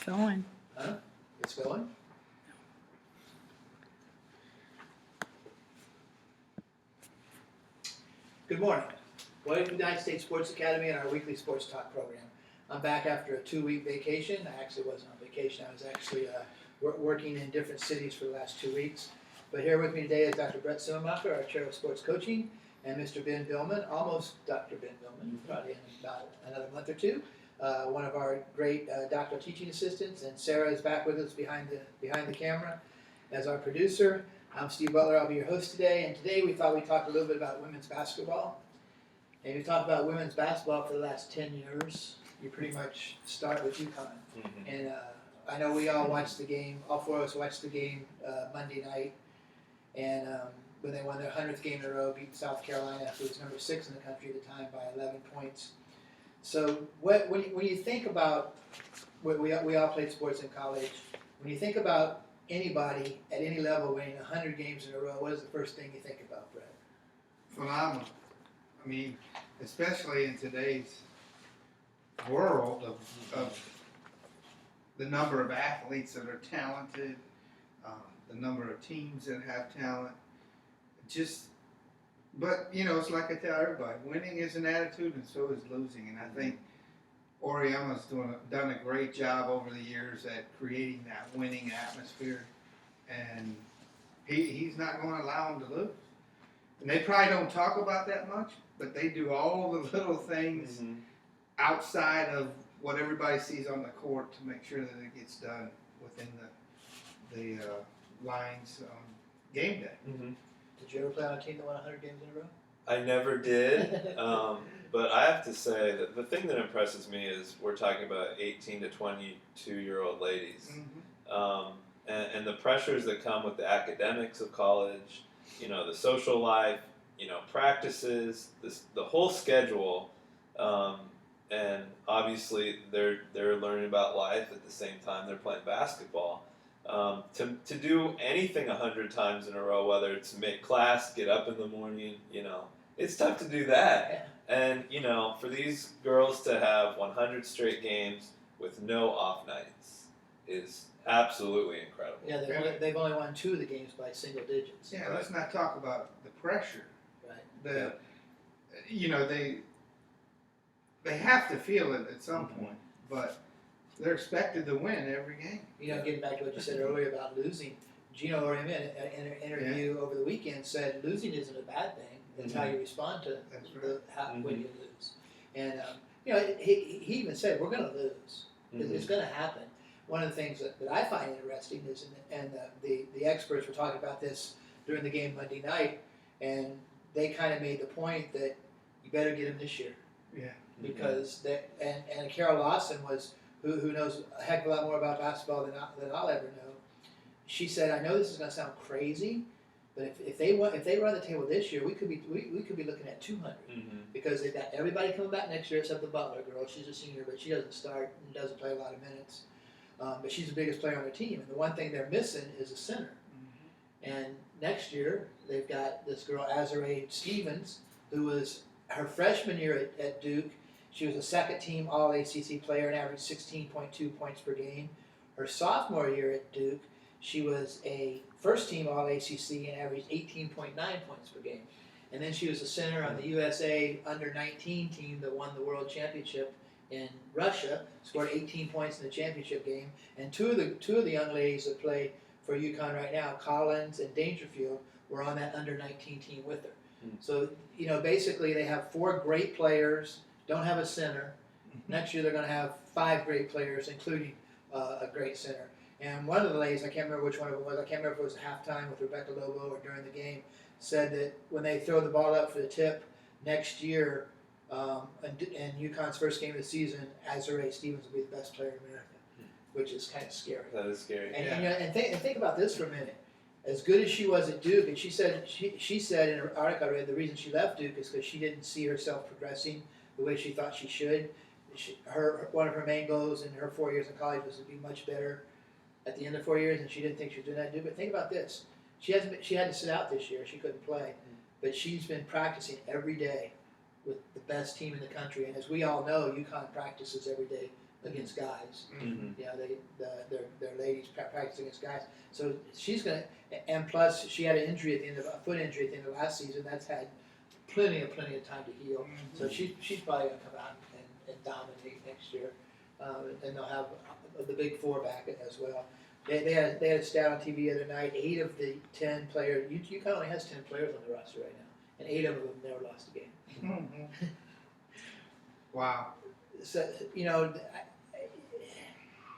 going. Huh? It's going? Good morning. Welcome to the United States Sports Academy and our weekly sports talk program. I'm back after a 2-week vacation. I actually wasn't on vacation. I was actually working in different cities for the last 2 weeks. But here with me today is Dr. Brett Simmemacher, our Chair of Sports Coaching, and Mr. Ben Billman, almost Dr. Ben Billman, probably in about another month or two. One of our great doctoral teaching assistants, and Sarah is back with us behind the camera as our producer. I'm Steve Butler. I'll be your host today, and today we thought we'd talk a little bit about women's basketball. And we talked about women's basketball for the last 10 years. You pretty much start with UConn. Mm-hmm. And I know we all watched the game, all four of us watched the game Monday night, and when they won their 100th game in a row, beat South Carolina, who was number 6 in the country at the time, by 11 points. So when you think about, we all played sports in college, when you think about anybody at any level winning 100 games in a row, what is the first thing you think about, Brett? Phenomenal. I mean, especially in today's world of the number of athletes that are talented, the number of teams that have talent, but you know, it's like I tell everybody, winning is an attitude and so is losing. And I think Oriema's done a great job over the years at creating that winning atmosphere, and he's not going to allow them to lose. And they probably don't talk about that much, but they do all the little things outside of what everybody sees on the court to make sure that it gets done within the lines on game day. Mm-hmm. Did you ever play on a team that won 100 games in a row? I never did, but I have to say that the thing that impresses me is we're talking about 18 to 22-year-old ladies, and the pressures that come with the academics of college, you know, the social life, you know, practices, the whole schedule, and obviously they're learning about life at the same time they're playing basketball. To do anything 100 times in a row, whether it's make class, get up in the morning, you know, it's tough to do that. And, you know, for these girls to have 100 straight games with no off nights is absolutely incredible. Yeah, they've only won 2 of the games by single digits. Yeah, let's not talk about the pressure. Right. You know, they have to feel it at some point, but they're expected to win every game. You know, getting back to what you said earlier about losing, Gino Oriema in an interview over the weekend said losing isn't a bad thing. It's how you respond to when you lose. And you know, he even said we're going to lose. It's going to happen. One of the things that I find interesting is, and the experts were talking about this during the game Monday night, and they kind of made the point that you better get them this year. Yeah. Because and Carol Lawson was, who knows a heck of a lot more about basketball than I'll ever know. She said, "I know this is going to sound crazy, but if they run the table this year, we could be looking at 200 because they've got everybody coming back next year except the Butler girl. She's a senior, but she doesn't start and doesn't play a lot of minutes. But she's the biggest player on their team, and the one thing they're missing is a center. And next year they've got this girl Azurá Stevens, who was her freshman year at Duke. She was a second-team All-ACC player and averaged 16.2 points per game. Her sophomore year at Duke, she was a first-team All-ACC and averaged 18.9 points per game. And then she was a center on the USA Under-19 team that won the World Championship in Russia, scored 18 points in the championship game. And two of the young ladies that play for UConn right now, Collins and Dangerfield, were on that Under-19 team with her. So, you know, basically they have 4 great players, don't have a center. Next year they're going to have 5 great players, including a great center. And one of the ladies, I can't remember which one it was, I can't remember if it was halftime with Rebecca Lobo or during the game, said that when they throw the ball up for the tip next year, in UConn's first game of the season, Azurá Stevens will be the best player in America, which is kind of scary. That is scary. And, you know, and think about this for a minute. As good as she was at Duke, and she said in her article I read, the reason she left Duke is because she didn't see herself progressing the way she thought she should. One of her main goals in her 4 years in college was to be much better at the end of 4 years, and she didn't think she was doing that at Duke. But think about this: she had to sit out this year; she couldn't play, but she's been practicing every day with the best team in the country. And as we all know, UConn practices every day against guys. Mm-hmm. You know, their ladies practice against guys. So she's gonna, and plus she had an injury at the end of a foot injury at the end of last season. That's had plenty of time to heal. So she's probably gonna come out and dominate next year, and they'll have the big four back as well. They had a stat on TV the other night. 8 of the 10 players. UConn only has 10 players on the roster right now, and 8 of them have never lost a game. Mm-hmm. Wow. So you know,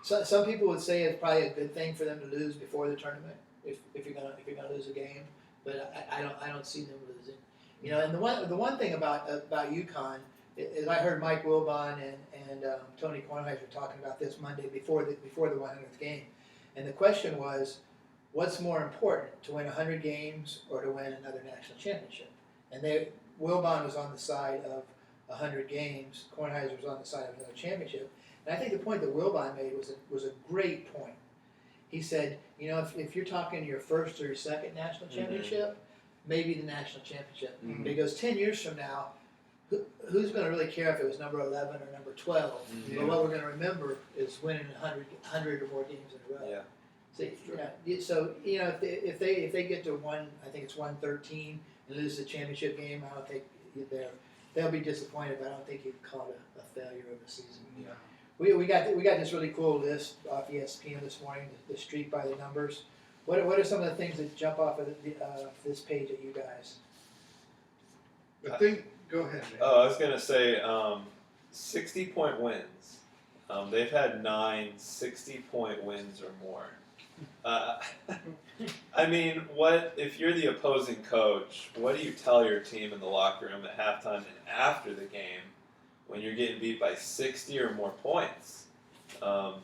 so some people would say it's probably a good thing for them to lose before the tournament if you're gonna lose a game, but I don't see them losing. You know, and the one thing about UConn is I heard Mike Wilbon and Tony Kornheiser talking about this Monday before the 100th game, and the question was, what's more important, to win 100 games or to win another national championship? And Wilbon was on the side of 100 games, Kornheiser was on the side of another championship. And I think the point that Wilbon made was a great point. He said, you know, if you're talking your first or your second national championship, maybe the national championship. Mm-hmm. Because 10 years from now, who's going to really care if it was number 11 or number 12? Mm-hmm. But what we're going to remember is winning 100 or more games in a row. Yeah. So you know, if they get to I think it's 113 and lose the championship game, I don't think they'll be disappointed. But I don't think you'd call it a failure of the season. Yeah. We got this really cool list off ESPN this morning, the streak by the numbers. What are some of the things that jump off of this page at you guys? The thing. Go ahead. Man. Oh, I was gonna say 60-point wins. They've had 9 60-point wins or more. I mean, what if you're the opposing coach? What do you tell your team in the locker room at halftime and after the game when you're getting beat by 60 or more points? What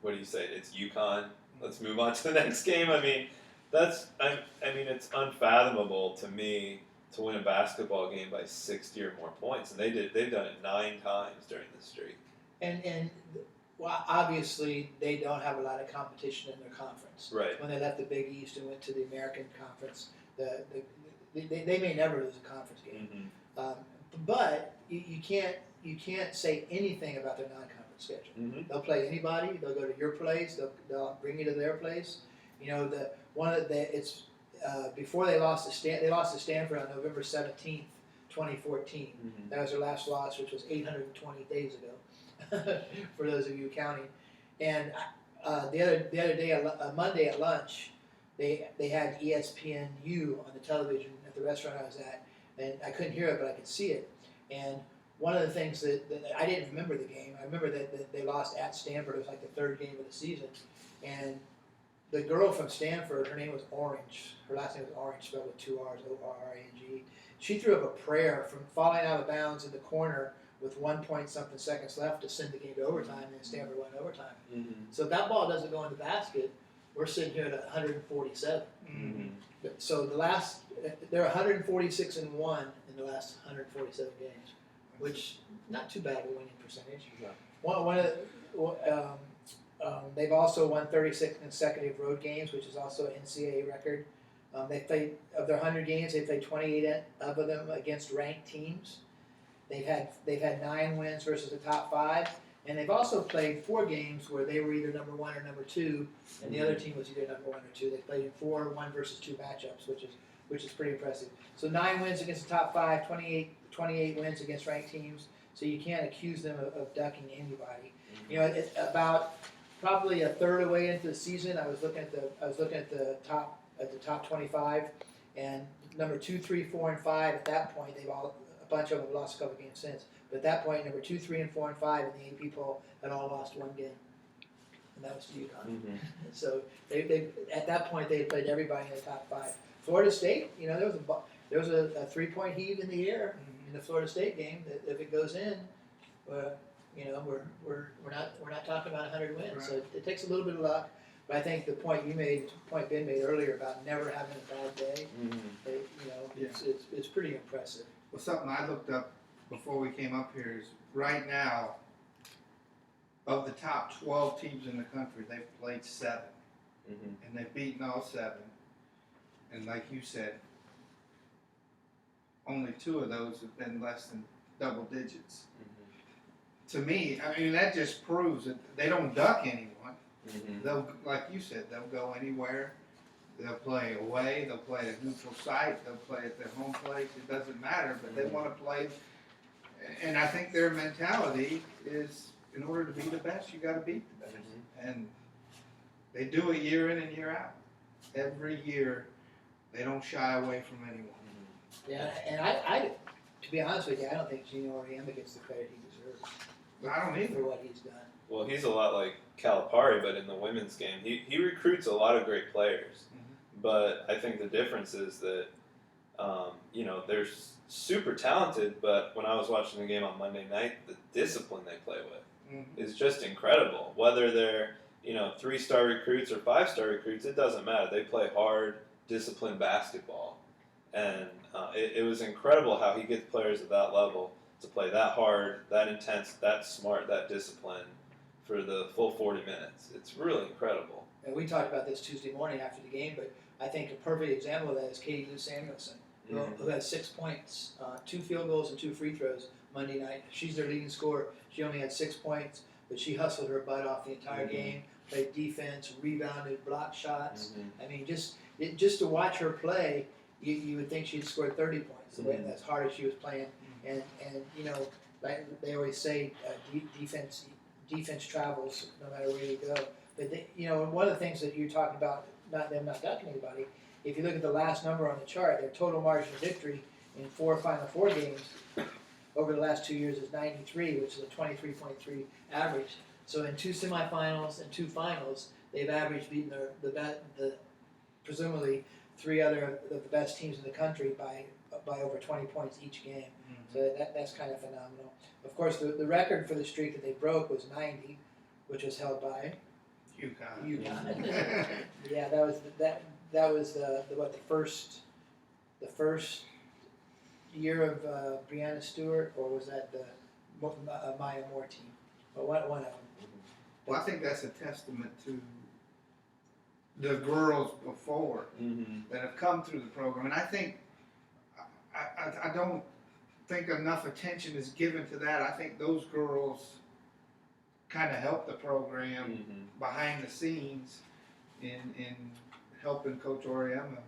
do you say? It's UConn. Let's move on to the next game. I mean, it's unfathomable to me to win a basketball game by 60 or more points, and they've done it 9 times during this streak. And well, obviously they don't have a lot of competition in their conference. Right. When they left the Big East and went to the American Conference, they may never lose a conference game. Mm-hmm. But you can't say anything about their non-conference schedule. Mm-hmm. They'll play anybody. They'll go to your place. They'll bring you to their place. You know, before they lost to Stanford on November 17th, 2014. Mm-hmm. That was their last loss, which was 820 days ago. For those of you counting. And the other day, Monday at lunch, they had ESPNU on the television at the restaurant I was at, and I couldn't hear it, but I could see it. And one of the things that I didn't remember the game. I remember that they lost at Stanford. It was like the 3rd game of the season, and the girl from Stanford, her name was Orange. Her last name was Orange, spelled with 2 R's, O-R-R-A-N-G. She threw up a prayer from falling out of bounds in the corner with 1-point-something seconds left to send the game to overtime, and Stanford won overtime. Mm-hmm. So if that ball doesn't go in the basket, we're sitting here at 147. Mm-hmm. So they're 146 and 1 in the last 147 games, which not too bad of a winning percentage. Yeah. They've also won 36 consecutive road games, which is also an NCAA record. They played, of their 100 games, they played 28 of them against ranked teams. They've had 9 wins versus the top 5, and they've also played 4 games where they were either number 1 or number 2, and the other team was either number 1 or 2. They played in 4 1 versus 2 matchups, which is pretty impressive. So 9 wins against the top 5, 28 wins against ranked teams. So you can't accuse them of ducking anybody. Mm-hmm. You know, it's about probably a third of the way into the season. I was looking at the top 25, and number 2, 3, 4, and 5 at that point a bunch of them have lost a couple games since. But at that point, number 2, 3, and 4, and 5 in the AP poll had all lost 1 game, and that was to UConn. Mm-hmm. So they at that point they had played everybody in the top 5. Florida State, you know, there was a 3-point heave in the air in the Florida State game. That if it goes in, you know, we're not talking about 100 wins. Right. So it takes a little bit of luck. But I think the point Ben made earlier about never having a bad day, Mm-hmm. you know, it's pretty impressive. Well, something I looked up before we came up here is right now, of the top 12 teams in the country, they've played 7, Mm-hmm. and they've beaten all 7. And like you said, only 2 of those have been less than double digits. to me, I mean, that just proves that they don't duck anyone. Mm-hmm. They'll, like you said, they'll go anywhere. They'll play away. They'll play at neutral site. They'll play at their home place. It doesn't matter, but they want to play. And I think their mentality is, in order to be the best, you got to beat the best. And they do it year in and year out. Every year, they don't shy away from anyone. Yeah, and I, to be honest with you, I don't think Gino Auriemma gets the credit he deserves I don't either. for what he's done. Well, he's a lot like Calipari, but in the women's game, he recruits a lot of great players. But I think the difference is that, they're super talented, but when I was watching the game on Monday night, the discipline they play with is just incredible. Whether they're, 3-star recruits or 5-star recruits, it doesn't matter. They play hard, disciplined basketball. And it was incredible how he gets players at that level to play that hard, that intense, that smart, that disciplined for the full 40 minutes. It's really incredible. And we talked about this Tuesday morning after the game, but I think a perfect example of that is Katie Lou Samuelson, who had 6 points, 2 field goals and 2 free throws Monday night. She's their leading scorer. She only had 6 points, but she hustled her butt off the entire game, played defense, rebounded, blocked shots. I mean, just to watch her play, you would think she'd scored 30 points, the way as hard as she was playing. And like they always say, defense travels no matter where you go. But one of the things that you're talking about, not ducking anybody, if you look at the last number on the chart, their total margin of victory in 4 Final Four games over the last 2 years is 93, which is a 23.3 average. So in 2 semifinals and 2 finals, they've averaged beating the presumably 3 other of the best teams in the country by over 20 points each game. So that's kind of phenomenal. Of course, the record for the streak that they broke was 90, which was held by UConn. Yeah, that was the first year of Breanna Stewart, or was that the Maya Moore team? But one of them. Well, I think that's a testament to the girls before that have come through the program, and I think I don't think enough attention is given to that. I think those girls kind of help the program behind the scenes in helping Coach Auriemma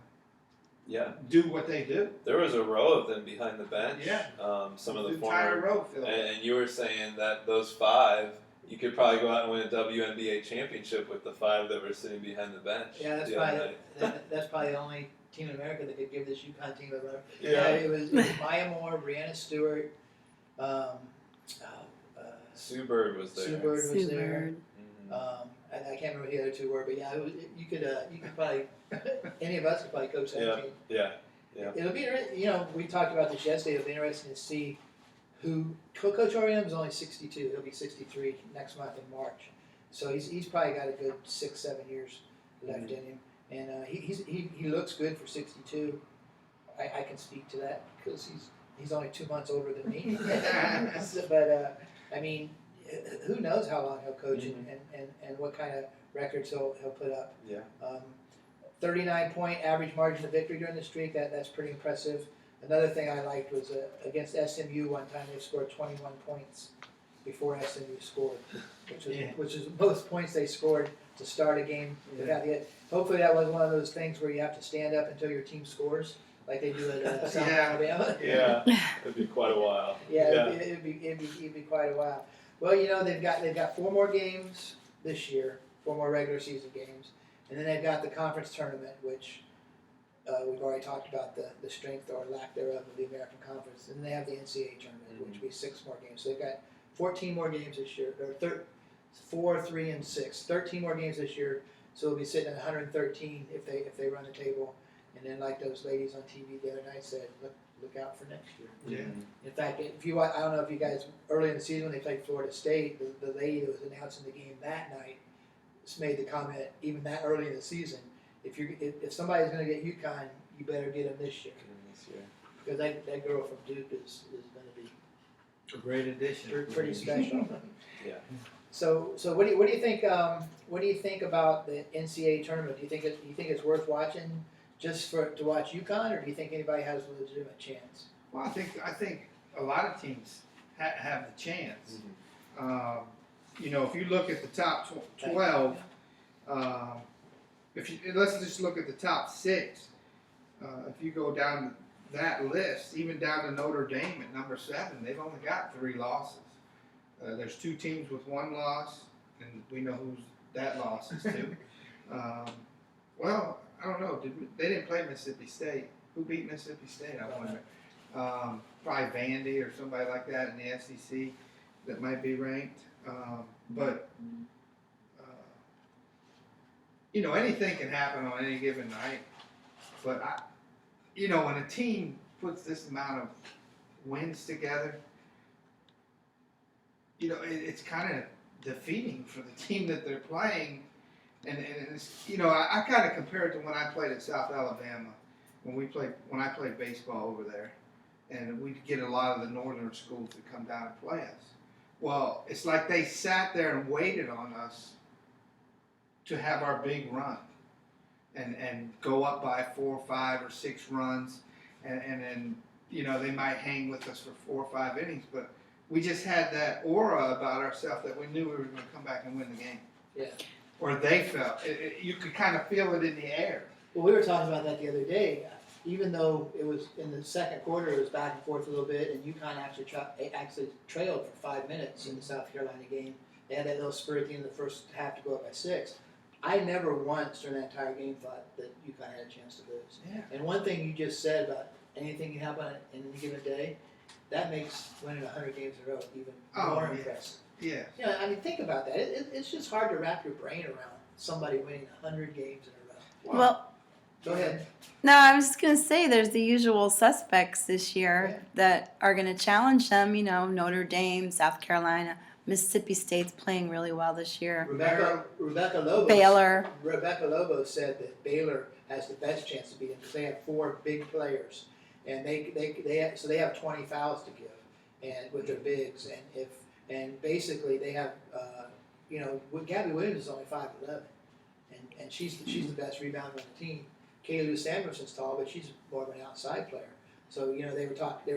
do what they do. There was a row of them behind the bench. Yeah. Some of the entire former row filled. and you were saying that those 5, you could probably go out and win a WNBA championship with the 5 that were sitting behind the bench. Yeah, that's probably the only team in America that could give this UConn team a run. Yeah. It was Maya Moore, Breanna Stewart, Sue Bird was there. Sue Bird was there. I can't remember the other 2 were, but yeah, you could probably any of us could probably coach that team. Yeah. It'll be we talked about this yesterday. It'll be interesting to see who Coach Auriemma is only 62. He'll be 63 next month in March, so he's probably got a good 6-7 years left in him, and he looks good for 62. I can speak to that because he's only 2 months older than me. But I mean, who knows how long he'll coach and what kind of records he'll put up. Yeah. 39-point average margin of victory during the streak. That's pretty impressive. Another thing I liked was against SMU one time they scored 21 points before SMU scored, which is most points they scored to start a game. Hopefully that was one of those things where you have to stand up until your team scores, like they do at South Alabama. Yeah, it'd be quite a while. It'd be quite a while. Well, they've got 4 more games this year, 4 more regular season games, and then they've got the conference tournament, which we've already talked about the strength or lack thereof of the American Conference, and then they have the NCAA tournament, which will be 6 more games. So they've got 14 more games this year, or 4, 3, and 6, 13 more games this year. So they'll be sitting at 113 if they run the table, and then like those ladies on TV the other night said, look out for next year. In fact, I don't know if you guys, early in the season when they played Florida State, the lady that was announcing the game that night made the comment, even that early in the season, if somebody's going to get UConn, you better get them this year. Because that girl from Duke is going to be a great addition. Pretty special. Yeah. So what do you think? What do you think about the NCAA tournament? Do you think it's worth watching just to watch UConn, or do you think anybody has a legitimate chance? Well, I think a lot of teams have the chance. You know, if you look at the top 12, let's just look at the top 6. If you go down that list, even down to Notre Dame at number 7, they've only got 3 losses. There's 2 teams with 1 loss, and we know who's that loss is to. Well, I don't know. They didn't play Mississippi State. Who beat Mississippi State? I wonder. Probably Vandy or somebody like that in the SEC that might be ranked. But you know, anything can happen on any given night. But you know, when a team puts this amount of wins together, you know, it's kind of defeating for the team that they're playing. And it's, you know, I kind of compare it to when I played at South Alabama, when I played baseball over there, and we'd get a lot of the northern schools to come down and play us. Well, it's like they sat there and waited on us to have our big run, and go up by 4 or 5 or 6 runs, and then, you know, they might hang with us for 4 or 5 innings, but we just had that aura about ourselves that we knew we were going to come back and win the game. Yeah. Or they felt it, you could kind of feel it in the air. Well, we were talking about that the other day. Even though it was in the second quarter, it was back and forth a little bit, and UConn actually trailed for 5 minutes in the South Carolina game. They had that little spurt at the end of the first half to go up by 6. I never once during that entire game thought that UConn had a chance to lose. Yeah. And one thing you just said about anything can happen in any given day, that makes winning 100 games in a row even more impressive. Yeah. You know, I mean, think about that. It's just hard to wrap your brain around somebody winning 100 games in a row. Wow. Well, Go ahead. no, I was just going to say there's the usual suspects this year that are going to challenge them. You know, Notre Dame, South Carolina, Mississippi State's playing really well this year. Rebecca Lobo. Baylor. Rebecca Lobo said that Baylor has the best chance to beat them because they have 4 big players, and they have 20 fouls to give, and with their bigs, and basically they have you know, Gabby Williams is only 5'11", and she's the best rebounder on the team. Kaylee Samuelson's tall, but she's more of an outside player. So you know they were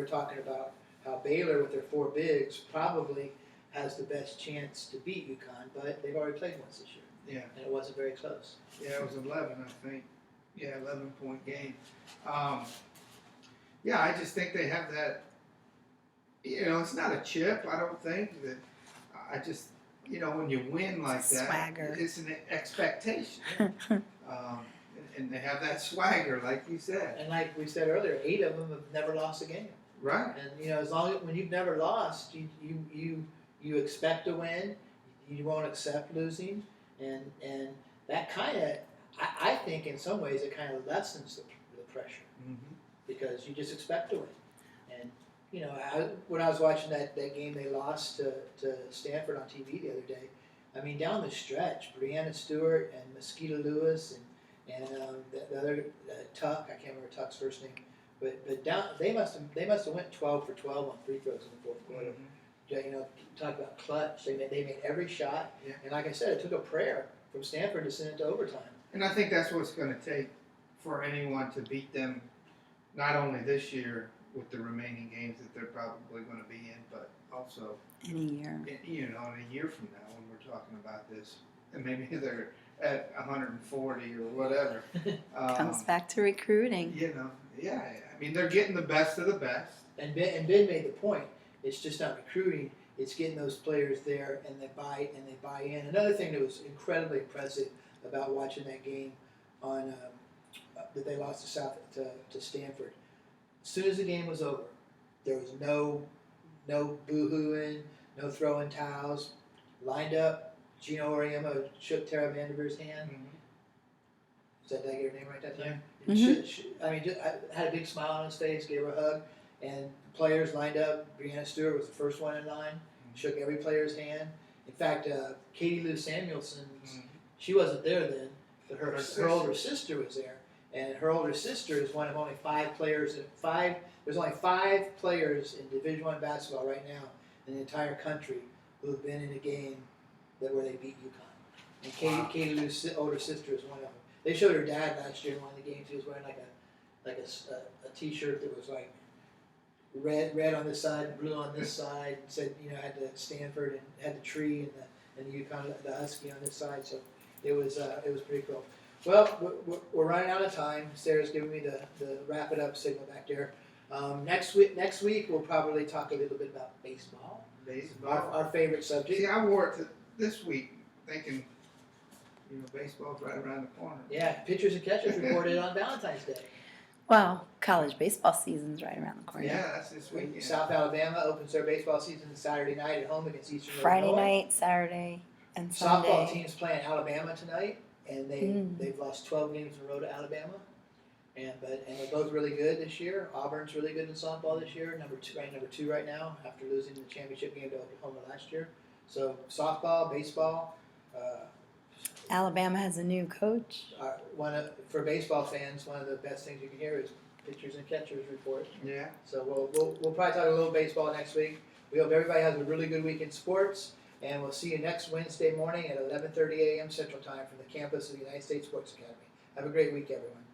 talking about how Baylor with their 4 bigs probably has the best chance to beat UConn, but they've already played once this year. Yeah. And it wasn't very close. Yeah, it was 11, I think. Yeah, 11-point game. Yeah, I just think they have that. You know, it's not a chip. I don't think that. I just, you know, when you win like that, Swagger. it's an expectation. And they have that swagger, like you said. And like we said earlier, 8 of them have never lost a game. Right. And you know, as long as when you've never lost, you expect to win. You won't accept losing, and that kind of, I think in some ways it kind of lessens the pressure because you just expect to win. And you know, when I was watching that game they lost to Stanford on TV the other day, I mean down the stretch, Breanna Stewart and Mosquito Lewis and the other Tuck, I can't remember Tuck's first name, but down they must have went 12 for 12 on free throws in the fourth quarter. You know, talk about clutch. They made every shot, and like I said, it took a prayer from Stanford to send it to overtime. And I think that's what it's going to take for anyone to beat them, not only this year with the remaining games that they're probably going to be in, but also Any year. you know, in a year from now when we're talking about this, and maybe they're at 140 or whatever. Comes back to recruiting. You know, yeah. I mean, they're getting the best of the best. And Ben made the point. It's just not recruiting. It's getting those players there, and they buy in. Another thing that was incredibly impressive about watching that game on that they lost to Stanford. As soon as the game was over, there was no boo-hooing, no throwing towels. Lined up, Gino Auriemma shook Tara Vanderveer's hand. Did I get her name right that time? I mean, I had a big smile on his face, gave her a hug, and players lined up. Breanna Stewart was the first one in line, shook every player's hand. In fact, Katie Lou Samuelson, she wasn't there then, but her older sister was there. And her older sister is one of only 5 players. There's only 5 players in Division I basketball right now in the entire country who have been in a game where they beat UConn. And Katie Lou's older sister is one of them. They showed her dad last year in one of the games. He was wearing like a T-shirt that was like red on this side and blue on this side. And said, you know, had the Stanford and had the tree and the UConn, the Husky on this side. So it was pretty cool. Well, we're running out of time. Sarah's giving me the wrap it up signal back there. Next week we'll probably talk a little bit about baseball. Baseball. Our favorite subject. See, I wore it this week thinking, you know, baseball's right around the corner. Yeah, pitchers and catchers reported on Valentine's Day. Well, college baseball season's right around the corner. Yeah, that's this weekend. South Alabama opens their baseball season Saturday night at home against Eastern Friday Illinois. night, Saturday, and Softball Sunday. team's playing Alabama tonight, and they've lost 12 games in a row to Alabama, and they're both really good this year. Auburn's really good in softball this year, ranked number two right now after losing the championship game to Oklahoma last year. So softball, baseball. Alabama has a new coach. For baseball fans, one of the best things you can hear is pitchers and catchers report. Yeah. So we'll probably talk a little baseball next week. We hope everybody has a really good week in sports, and we'll see you next Wednesday morning at 11:30 a.m. Central Time from the campus of the United States Sports Academy. Have a great week, everyone.